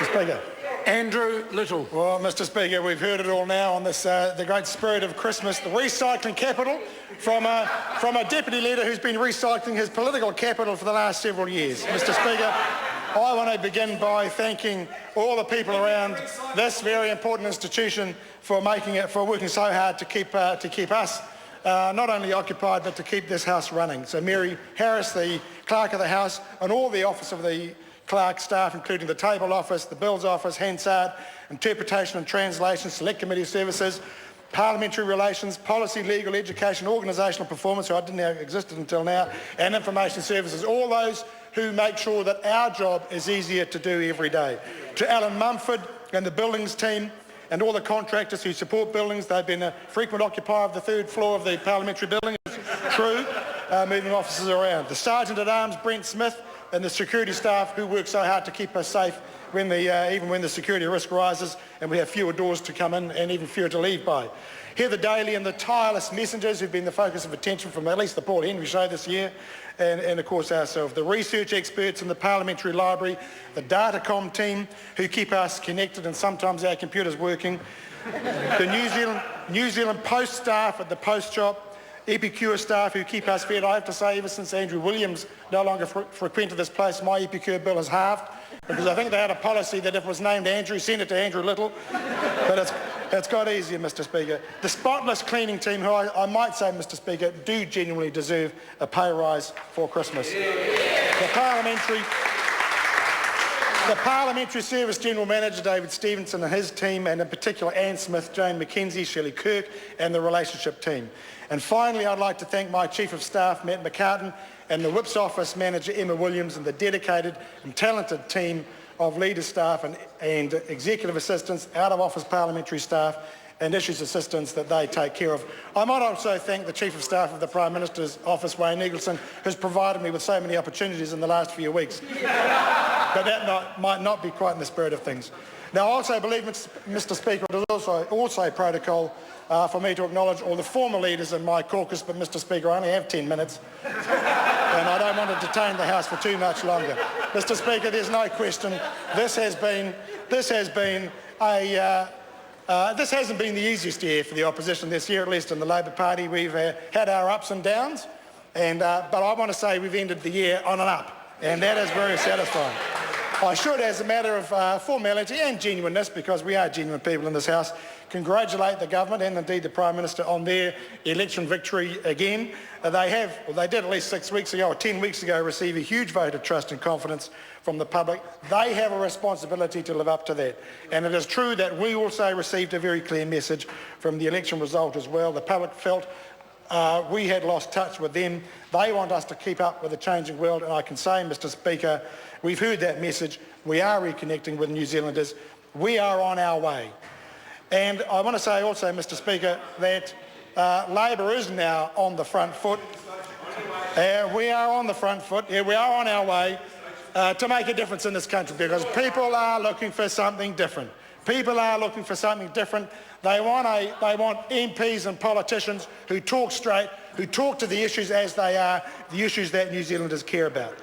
Speaker. Andrew Little. Well, Mr Speaker, we've heard it all now on this, the great spirit of Christmas, the recycling capital from a deputy leader who's been recycling his political capital for the last several years. Mr Speaker, I want to begin by thanking all the people around this very important institution for working so hard to keep us not only occupied but to keep this House running. So Mary Harris, the Clerk of the House, and all the Office of the Clerk staff, including the Table Office, the Bills Office, Hansard, Interpretation and Translation, Select Committee Services, Parliamentary Relations, Policy, Legal, Education, Organisational Performance, who I didn't know existed until now, and Information Services, all those who make sure that our job is easier to do every day. To Alan Mumford and the Buildings team and all the contractors who support buildings, they've been a frequent occupier of the third floor of the parliamentary building, true, moving officers around. The Sergeant-at-Arms, Brent Smith, and the security staff who work so hard to keep us safe even when the security risk rises and we have fewer doors to come in and even fewer to leave by. Heather Daly and the tireless messengers who've been the focus of attention from at least the Paul Henry show this year, and of course ourselves. The research experts in the Parliamentary Library, the Datacom team who keep us connected and sometimes our computers working, the New Zealand Post staff at the Post Shop, Epicure staff who keep us fed. I have to say, ever since Andrew Williams no longer frequented this place, my Epicure bill has halved, because I think they had a policy that if it was named Andrew, send it to Andrew Little. But it's got easier, Mr Speaker. The spotless cleaning team, who I might say, Mr Speaker, do genuinely deserve a pay rise for Christmas. The Parliamentary Service General Manager, David Stevenson, and his team, and in particular Anne Smith, Jane McKenzie, Shelley Kirk, and the relationship team. And finally, I'd like to thank my Chief of Staff, Matt McCartan, and the Whip's Office Manager, Emma Williams, and the dedicated and talented team of leader staff and executive assistants, out-of-office parliamentary staff, and issues assistants that they take care of. I might also thank the Chief of Staff of the Prime Minister's Office, Wayne Eagleson, who's provided me with so many opportunities in the last few weeks. But that might not be quite in the spirit of things. Now, I also believe, Mr Speaker, it is also protocol for me to acknowledge all the former leaders in my caucus, but Mr Speaker, I only have 10 minutes and I don't want to detain the House for too much longer. Mr Speaker, there's no question this hasn't been the easiest year for the opposition this year, at least in the Labor Party. We've had our ups and downs, but I want to say we've ended the year on an up, and that is very satisfying. I should, as a matter of formality and genuineness, because we are genuine people in this House, congratulate the government and indeed the Prime Minister on their election victory again. They did at least 6 weeks ago or 10 weeks ago receive a huge vote of trust and confidence from the public. They have a responsibility to live up to that. And it is true that we also received a very clear message from the election result as well. The public felt we had lost touch with them. They want us to keep up with the changing world, and I can say, Mr Speaker, we've heard that message. We are reconnecting with New Zealanders. We are on our way. And I want to say also, Mr Speaker, that Labor is now on the front foot. We are on the front foot. We are on our way to make a difference in this country, because people are looking for something different. People are looking for something different. They want MPs and politicians who talk straight, who talk to the issues as they are, the issues that New Zealanders care about.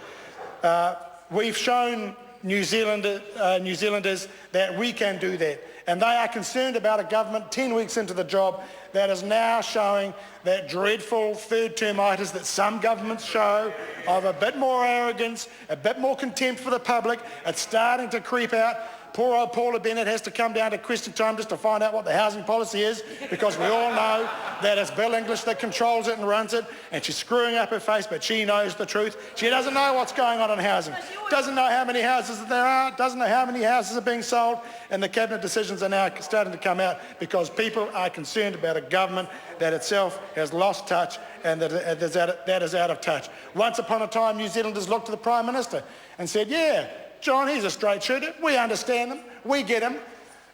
We've shown New Zealanders that we can do that, and they are concerned about a government 10 weeks into the job that is now showing that dreadful third-termitis that some governments show of a bit more arrogance, a bit more contempt for the public. It's starting to creep out. Poor old Paula Bennett has to come down to question time just to find out what the housing policy is, because we all know that it's Bill English that controls it and runs it, and she's screwing up her face, but she knows the truth. She doesn't know what's going on in housing, doesn't know how many houses there are, doesn't know how many houses are being sold, and the cabinet decisions are now starting to come out because people are concerned about a government that itself has lost touch and that is out of touch. Once upon a time, New Zealanders looked to the Prime Minister and said, yeah, John, he's a straight shooter. We understand him. We get him.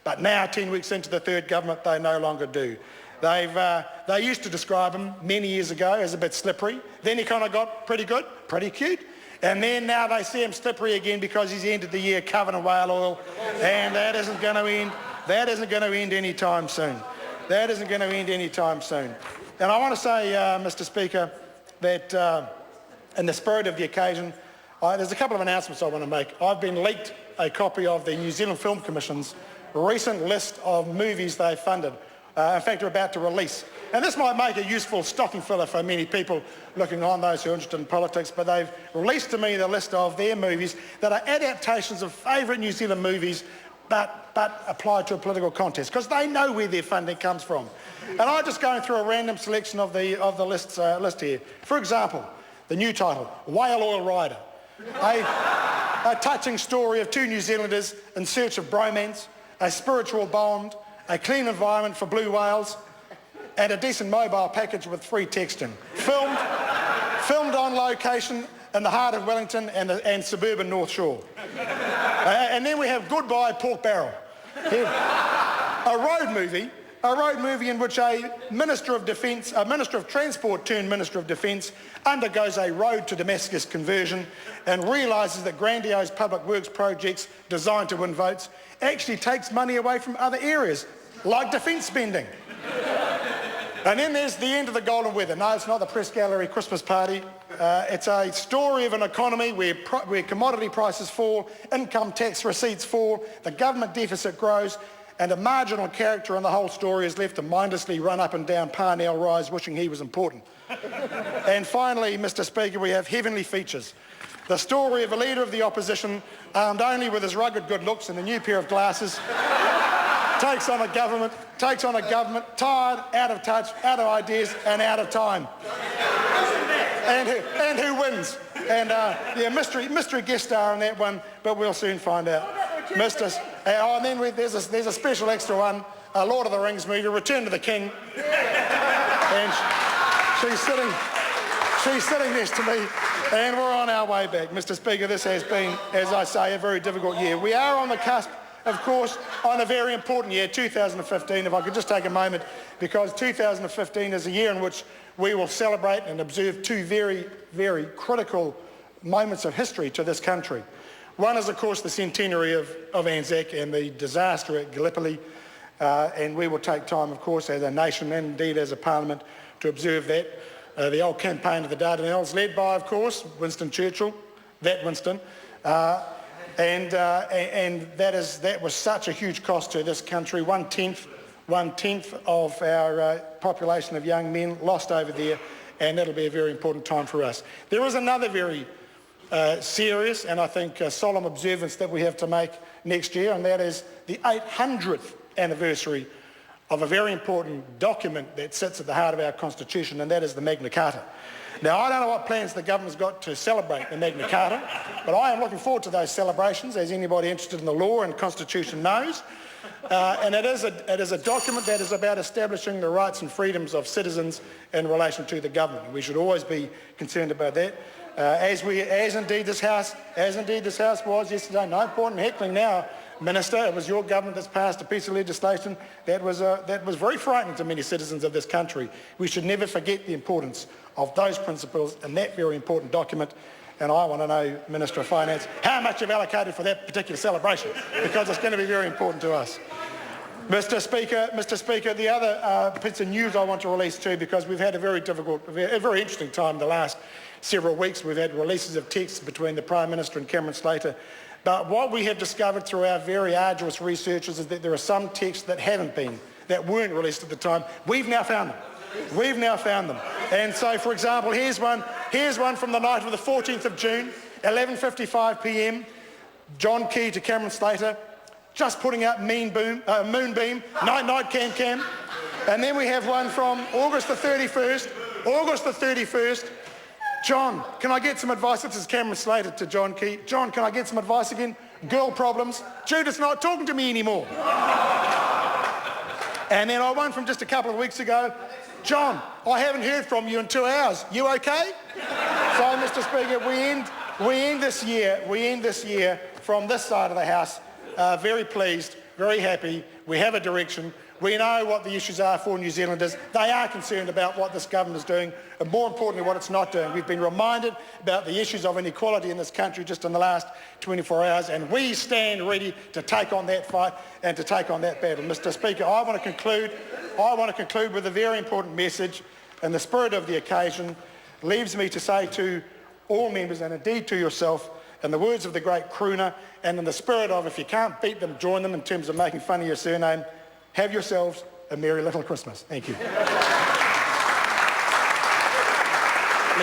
But now, 10 weeks into the third government, they no longer do. They used to describe him many years ago as a bit slippery. Then he kind of got pretty good, pretty cute. And then now they see him slippery again because he's ended the year covered in whale oil. And that isn't going to end. That isn't going to end any time soon. That isn't going to end any time soon. And I want to say, Mr. Speaker, that in the spirit of the occasion, there's a couple of announcements I want to make. I've been leaked a copy of the New Zealand Film Commission's recent list of movies they've funded. In fact, they're about to release. And this might make a useful stocking filler for many people looking on, those who are interested in politics, but they've released to me the list of their movies that are adaptations of favourite New Zealand movies but applied to a political context, because they know where their funding comes from. And I'm just going through a random selection of the list here. For example, the new title, Whale Oil Rider. A touching story of two New Zealanders in search of bromance, a spiritual bond, a clean environment for blue whales, and a decent mobile package with free texting. Filmed on location in the heart of Wellington and suburban North Shore. And then we have Goodbye Pork Barrel. A road movie in which a Minister of Defence, a Minister of Transport turned Minister of Defence, undergoes a road to Damascus conversion and realises that grandiose public works projects designed to win votes actually takes money away from other areas, like defence spending. And then there's The End of the Golden Weather. No, it's not the Press Gallery Christmas party. It's a story of an economy where commodity prices fall, income tax receipts fall, the government deficit grows, and a marginal character in the whole story is left to mindlessly run up and down Parnell Rise wishing he was important. And finally, Mr. Speaker, we have Heavenly Features. The story of a leader of the opposition, armed only with his rugged good looks and a new pair of glasses, takes on a government tired, out of touch, out of ideas and out of time. And who wins? And mystery guest star on that one, but we'll soon find out. And then there's a special extra one, a Lord of the Rings movie, Return to the King. And she's sitting next to me, and we're on our way back. Mr. Speaker, this has been, as I say, a very difficult year. We are on the cusp, of course, on a very important year, 2015, if I could just take a moment, because 2015 is a year in which we will celebrate and observe two very, very critical moments of history to this country. One is, of course, the centenary of Anzac and the disaster at Gallipoli, and we will take time, of course, as a nation and indeed as a parliament to observe that. The old campaign of the Dardanelles, led by, of course, Winston Churchill, that Winston, and that was such a huge cost to this country. One tenth of our population of young men lost over there, and that'll be a very important time for us. There is another very serious and I think solemn observance that we have to make next year, and that is the 800th anniversary of a very important document that sits at the heart of our Constitution, and that is the Magna Carta. Now, I don't know what plans the government's got to celebrate the Magna Carta, but I am looking forward to those celebrations, as anybody interested in the law and Constitution knows. And it is a document that is about establishing the rights and freedoms of citizens in relation to the government. We should always be concerned about that, as indeed this House was yesterday. No point in heckling now, Minister. It was your government that's passed a piece of legislation that was very frightening to many citizens of this country. We should never forget the importance of those principles in that very important document. And I want to know, Minister of Finance, how much you've allocated for that particular celebration, because it's going to be very important to us. Mr. Speaker, the other bits of news I want to release too, because we've had a very interesting time the last several weeks. We've had releases of texts between the Prime Minister and Cameron Slater. But what we have discovered through our very arduous research is that there are some texts that weren't released at the time. We've now found them. And so, for example, here's one from the night of the 14th of June, 11:55 p.m. John Key to Cameron Slater, just putting out Moonbeam, Night Cam. And then we have one from August the 31st, John, can I get some advice? This is Cameron Slater to John Key. John, can I get some advice again? Girl problems. Judith's not talking to me anymore. And then one from just a couple of weeks ago. John, I haven't heard from you in 2 hours. You okay? So, Mr. Speaker, we end this year from this side of the House very pleased, very happy. We have a direction. We know what the issues are for New Zealanders. They are concerned about what this government is doing, and more importantly, what it's not doing. We've been reminded about the issues of inequality in this country just in the last 24 hours, and we stand ready to take on that fight and to take on that battle. Mr. Speaker, I want to conclude with a very important message, and the spirit of the occasion leaves me to say to all members, and indeed to yourself, in the words of the great crooner, and in the spirit of, if you can't beat them, join them in terms of making fun of your surname, have yourselves a merry little Christmas. Thank you.